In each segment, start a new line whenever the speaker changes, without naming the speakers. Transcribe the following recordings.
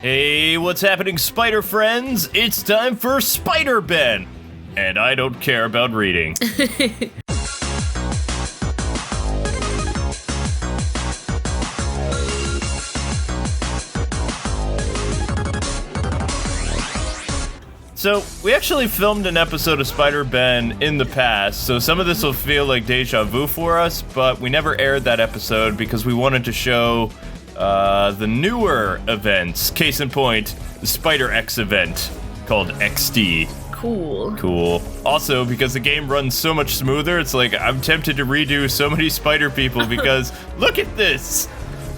Hey, what's happening, Spider friends? It's time for Spider-Man, and I don't care about reading. So, we actually filmed an episode of Spider-Man in the past, so some of this will feel like deja vu for us, but we never aired that episode because we wanted to show the newer events. Case in point, the Spider X event called XD.
Cool.
Also, because the game runs so much smoother, it's like I'm tempted to redo so many Spider people because look at this.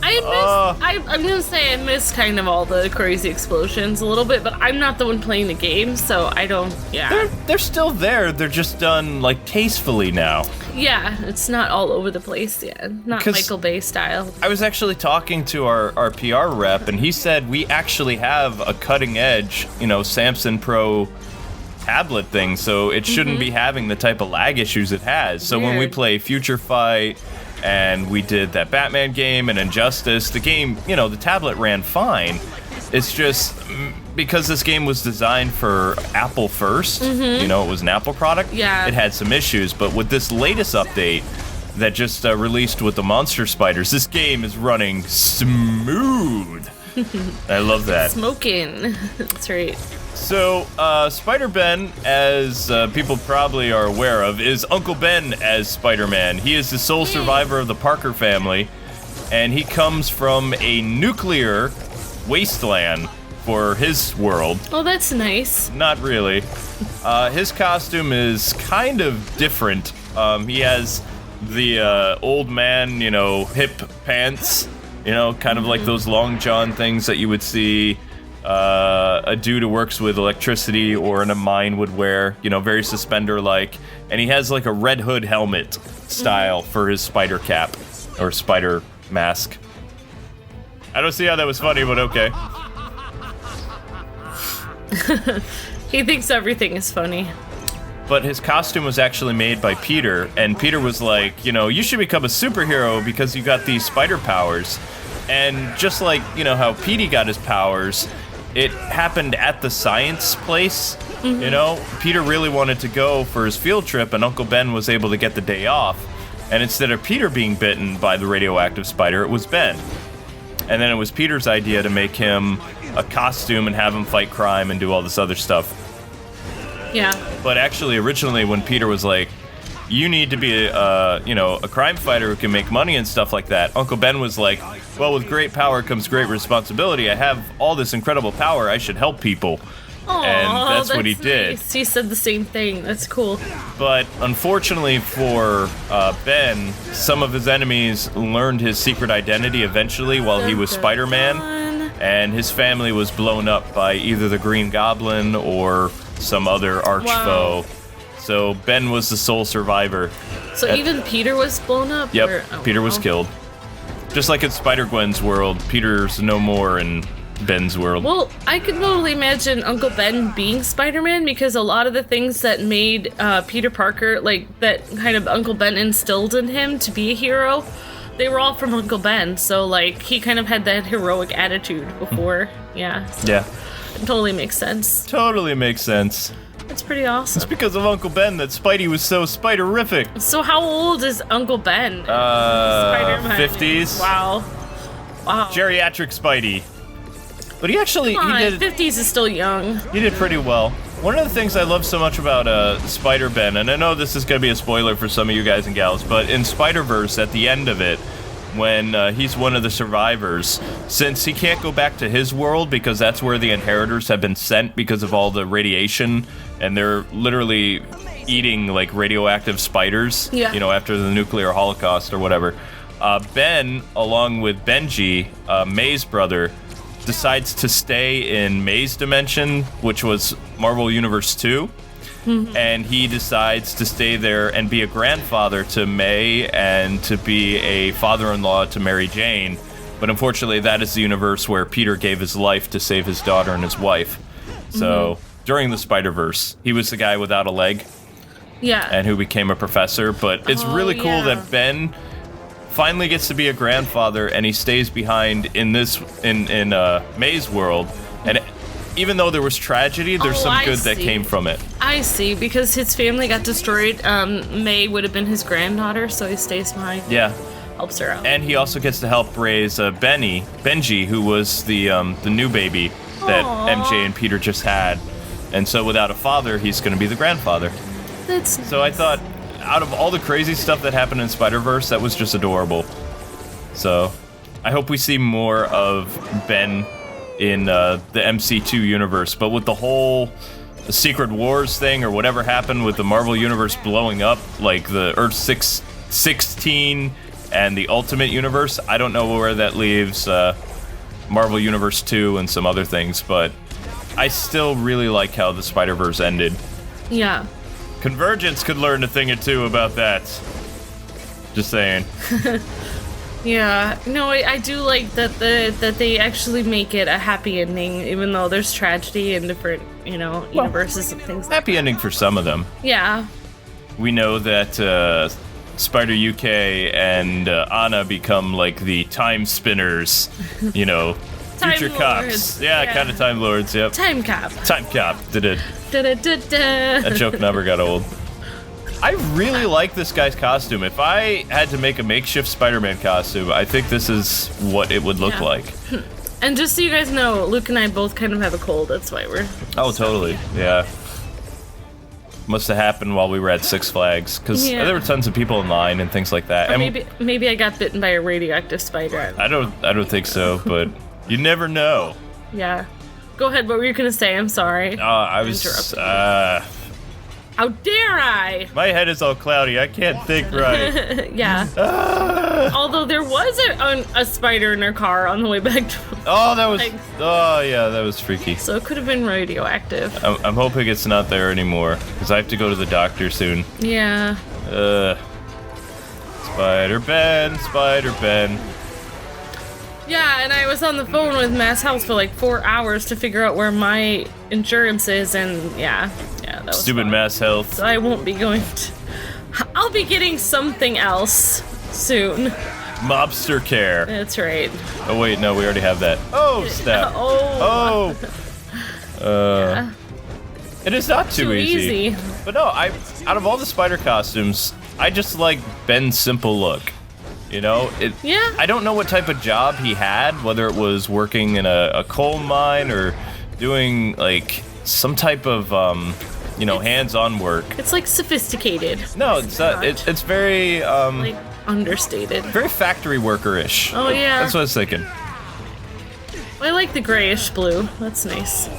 I'm gonna say I miss kind of all the crazy explosions a little bit, but I'm not the one playing the game, so I don't. Yeah.
They're still there. They're just done like tastefully now.
Yeah, it's not all over the place yet. Not Michael Bay style.
I was actually talking to our PR rep, and he said we actually have a cutting edge, Samsung Pro tablet thing, so it shouldn't be having the type of lag issues it has. So when we play Future Fight, and we did that Batman game and Injustice, the game, the tablet ran fine. It's just because this game was designed for Apple first, it was an Apple product, it had some issues. But with this latest update that just released with the Monster Spiders, this game is running smooth. I love that.
Smoking. That's right.
So, Spider-Ben, as people probably are aware of, is Uncle Ben as Spider-Man. He is the sole survivor of the Parker family, and he comes from a nuclear wasteland for his world.
Oh, that's nice.
Not really. His costume is kind of different. He has the old man, hip pants, kind of like those long john things that you would see a dude who works with electricity or in a mine would wear, very suspender-like. And he has like a Red Hood helmet style for his spider cap or spider mask. I don't see how that was funny, but okay.
He thinks everything is funny.
But his costume was actually made by Peter, and Peter was like, you should become a superhero because you got these spider powers. And just like, how Petey got his powers, it happened at the science place. Peter really wanted to go for his field trip, and Uncle Ben was able to get the day off. And instead of Peter being bitten by the radioactive spider, it was Ben. And then it was Peter's idea to make him a costume and have him fight crime and do all this other stuff.
Yeah.
But actually, originally, when Peter was like, you need to be a crime fighter who can make money and stuff like that, Uncle Ben was like, well, with great power comes great responsibility. I have all this incredible power. I should help people.
Aww,
and that's what he did.
Nice. He said the same thing. That's cool.
But unfortunately for Ben, some of his enemies learned his secret identity eventually while he was Spider-Man. And his family was blown up by either the Green Goblin or some other arch foe. So Ben was the sole survivor.
So even Peter was blown up?
Yep, Peter was killed. Just like in Spider-Gwen's world, Peter's no more in Ben's world.
Well, I could totally imagine Uncle Ben being Spider-Man because a lot of the things that made Peter Parker, like that kind of Uncle Ben instilled in him to be a hero, they were all from Uncle Ben. So like he kind of had that heroic attitude before. Yeah. It totally makes sense.
Totally makes sense.
That's pretty awesome.
It's because of Uncle Ben that Spidey was so spiderific.
So how old is Uncle Ben?
Spider-Man. 50s.
Wow.
Geriatric Spidey. But he actually,
Come on,
he did...
50s is still young.
He did pretty well. One of the things I love so much about Spider-Ben, and I know this is going to be a spoiler for some of you guys and gals, but in Spider-Verse, at the end of it, when he's one of the survivors, since he can't go back to his world because that's where the inheritors have been sent because of all the radiation, and they're literally eating like radioactive spiders, after the nuclear holocaust or whatever. Ben, along with Benji, May's brother, decides to stay in May's dimension, which was Marvel Universe 2. And he decides to stay there and be a grandfather to May and to be a father-in-law to Mary Jane. But unfortunately, that is the universe where Peter gave his life to save his daughter and his wife. So during the Spider-Verse, he was the guy without a leg.
Yeah.
And who became a professor. But it's really cool that Ben finally gets to be a grandfather, and he stays behind in May's world. And even though there was tragedy, there's some good that came from it.
I see, because his family got destroyed. May would have been his granddaughter, so he stays behind.
Yeah.
Helps her out.
And he also gets to help raise Benji, who was the new baby that MJ and Peter just had. And so without a father, he's going to be the grandfather.
That's nice.
So I thought, out of all the crazy stuff that happened in Spider-Verse, that was just adorable. So I hope we see more of Ben in the MC2 universe. But with the whole Secret Wars thing, or whatever happened with the Marvel Universe blowing up, like the Earth 616 and the Ultimate Universe, I don't know where that leaves Marvel Universe 2 and some other things, but I still really like how the Spider-Verse ended.
Yeah.
Convergence could learn a thing or two about that. Just saying.
Yeah. No, I do like that they actually make it a happy ending, even though there's tragedy in different, universes and things.
Happy ending for some of them.
Yeah.
We know that Spider UK and Anna become like the time spinners, future
Time
cops.
lords.
Yeah, kind of time lords, yep.
Time cop.
Time cop, did it.
Da-da-da-da.
That joke never got old. I really like this guy's costume. If I had to make a makeshift Spider-Man costume, I think this is what it would look like.
And just so you guys know, Luke and I both kind of have a cold. That's why we're...
Oh, totally. Yeah. Must have happened while we were at Six Flags, because there were tons of people in line and things like that.
Or
And
maybe I got bitten by a radioactive spider.
I don't think so, but you never know.
Yeah. Go ahead, what were you gonna say? I'm sorry.
I was
How dare I?
my head is all cloudy. I can't think right.
Yeah. Although there was a spider in her car on the way back to...
Oh, that was... Oh, yeah, that was freaky.
So it could have been radioactive.
I'm hoping it's not there anymore, because I have to go to the doctor soon.
Yeah.
Spider-Ben.
Yeah, and I was on the phone with Mass Health for like 4 hours to figure out where my insurance is, and yeah, that was
Stupid
fun.
Mass Health.
So I won't be going to... I'll be getting something else soon.
Mobster Care.
That's right.
Oh, wait, no, we already have that. Oh, snap.
Oh. Yeah.
It is not too easy. But no, out of all the spider costumes, I just like Ben's simple look.
Yeah.
I don't know what type of job he had, whether it was working in a coal mine or doing like some type of hands-on work.
It's like sophisticated.
No, it's not. It's very
like understated.
Very factory worker-ish.
Oh yeah.
That's what I was thinking.
I like the grayish blue. That's nice.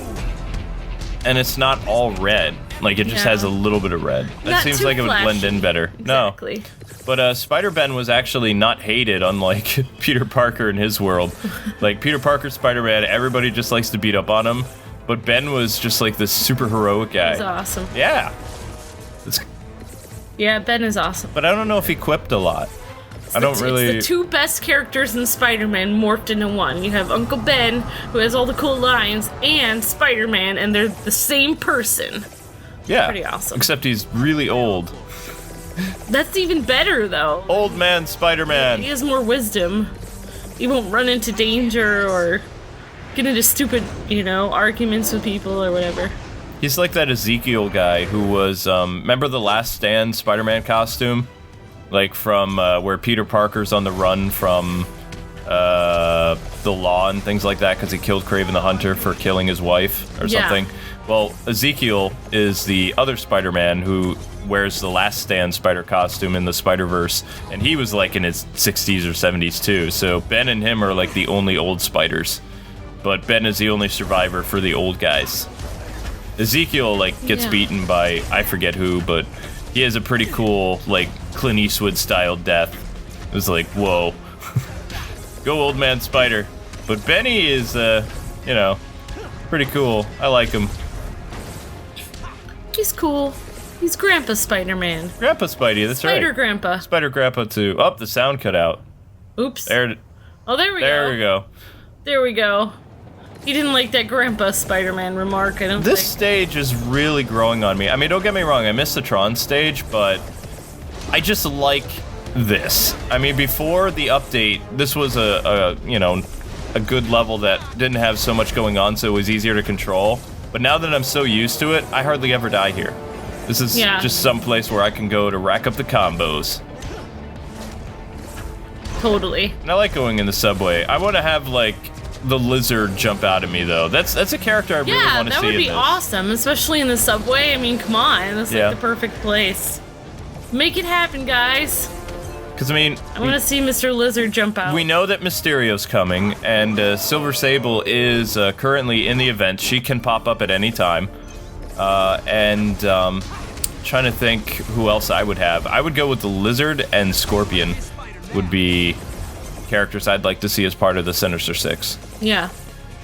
And it's not all red. Like it just has a little bit of red. That
Not
seems
too
like it would blend in better.
Exactly.
No. But Spider-Ben was actually not hated, unlike Peter Parker in his world. Like, Peter Parker's Spider-Man, everybody just likes to beat up on him. But Ben was just like this super heroic guy.
He's awesome.
Yeah.
Yeah, Ben is awesome.
But I don't know if he quipped a lot. It's
the two best characters in Spider-Man morphed into one. You have Uncle Ben, who has all the cool lines, and Spider-Man, and they're the same person.
Yeah.
Pretty awesome.
Except he's really old.
That's even better, though.
Old man Spider-Man.
He has more wisdom. He won't run into danger or get into stupid, arguments with people or whatever.
He's like that Ezekiel guy who was, remember the Last Stand Spider-Man costume? Like from where Peter Parker's on the run from the law and things like that because he killed Kraven the Hunter for killing his wife or something. Well, Ezekiel is the other Spider-Man who wears the Last Stand Spider costume in the Spider-Verse, and he was like in his 60s or 70s too. So Ben and him are like the only old spiders, but Ben is the only survivor for the old guys. Ezekiel gets beaten by I forget who, but he has a pretty cool Clint Eastwood style death. It was like, whoa. Go old man Spider. But Benny is pretty cool. I like him.
He's cool. He's Grandpa Spider-Man.
Grandpa Spidey, that's right.
Spider Grandpa.
Spider Grandpa too. Oh, the sound cut out.
Oops.
There
we go. There we go. He didn't like that Grandpa Spider-Man remark, I don't think.
This stage is really growing on me. I mean, don't get me wrong, I miss the Tron stage, but I just like this. I mean, before the update, this was a good level that didn't have so much going on, so it was easier to control. But now that I'm so used to it, I hardly ever die here. This is just some place where I can go to rack up the combos.
Totally.
And I like going in the subway. I want to have, like, the lizard jump out at me, though. That's a character I really want to see in this. Yeah, that would be
awesome, especially in the subway. I mean, come on. That's like the perfect place. Make it happen, guys.
Because, I mean...
I want to see Mr. Lizard jump out.
We know that Mysterio's coming, and Silver Sable is currently in the event. She can pop up at any time. Trying to think who else I would have. I would go with the Lizard and Scorpion would be characters I'd like to see as part of the Sinister Six.
Yeah.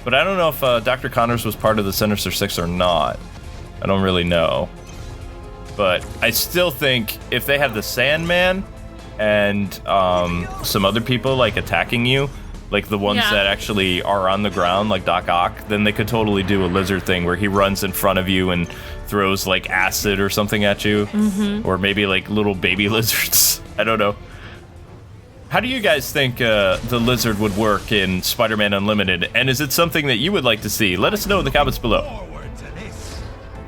But I don't know if Dr. Connors was part of the Sinister Six or not. I don't really know. But I still think if they have the Sandman and some other people like attacking you, like the ones that actually are on the ground, like Doc Ock, then they could totally do a lizard thing where he runs in front of you and throws like acid or something at you. Mm-hmm. Or maybe like little baby lizards. I don't know. How do you guys think the lizard would work in Spider-Man Unlimited? And is it something that you would like to see? Let us know in the comments below.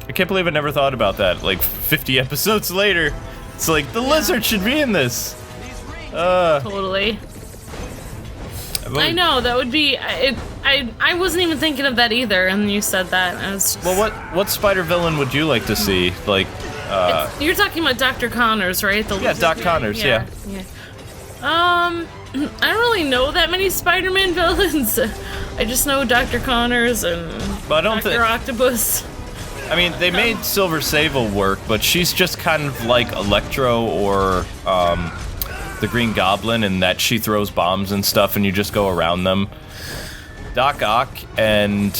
I can't believe I never thought about that. Like 50 episodes later, it's like the lizard should be in this.
Totally. I know, that would be... I wasn't even thinking of that either, and you said that. I was just...
Well, what spider villain would you like to see? Like,
you're talking about Dr. Connors, right?
Doc Connors, yeah.
I don't really know that many Spider-Man villains. I just know Dr. Connors and Dr. Octopus.
I mean, they made Silver Sable work, but she's just kind of like Electro or the Green Goblin in that she throws bombs and stuff and you just go around them. Doc Ock and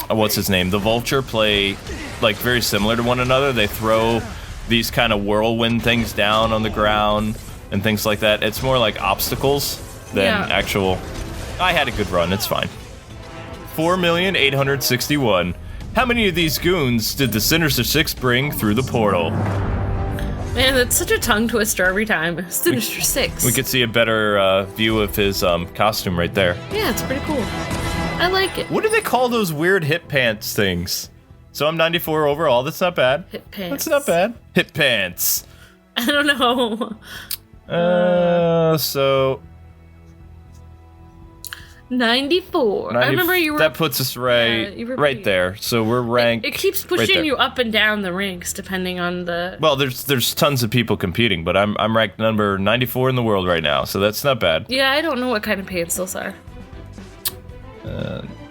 what's his name? The Vulture play like very similar to one another. They throw these kind of whirlwind things down on the ground and things like that. It's more like obstacles than actual... I had a good run, it's fine. 4,861,000. How many of these goons did the Sinister Six bring through the portal?
Man, that's such a tongue twister every time. Sinister Six.
We could see a better view of his costume right there.
Yeah, it's pretty cool. I like it.
What do they call those weird hip pants things? So I'm 94 overall, that's not bad.
Hip pants.
That's not bad. Hip pants.
I don't know.
So
94. I remember you were...
That puts us right there. So we're ranked...
It keeps pushing you up and down the ranks depending on the...
Well, there's tons of people competing, but I'm ranked number 94 in the world right now, so that's not bad.
Yeah, I don't know what kind of pants those are.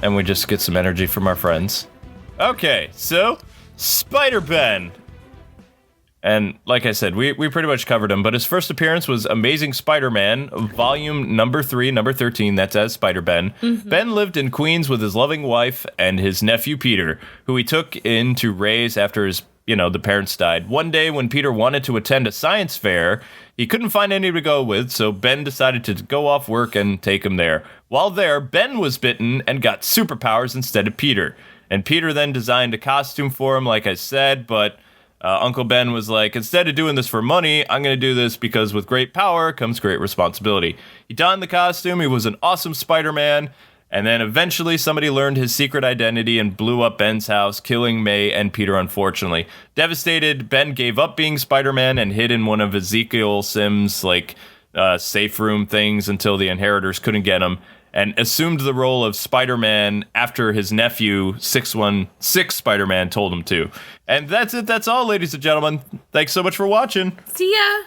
And we just get some energy from our friends. Okay, so Spider-Ben. And like I said, we pretty much covered him, but his first appearance was Amazing Spider-Man, volume number 3, number 13, that's as Spider-Ben. Mm-hmm. Ben lived in Queens with his loving wife and his nephew Peter, who he took in to raise after his, the parents died. One day when Peter wanted to attend a science fair, he couldn't find any to go with, so Ben decided to go off work and take him there. While there, Ben was bitten and got superpowers instead of Peter. And Peter then designed a costume for him, like I said, but... Uncle Ben was like, instead of doing this for money, I'm going to do this because with great power comes great responsibility. He donned the costume, he was an awesome Spider-Man, and then eventually somebody learned his secret identity and blew up Ben's house, killing May and Peter, unfortunately. Devastated, Ben gave up being Spider-Man and hid in one of Ezekiel Sims' safe room things until the inheritors couldn't get him, and assumed the role of Spider-Man after his nephew, 616 Spider-Man, told him to. And that's it. That's all, ladies and gentlemen. Thanks so much for watching.
See ya!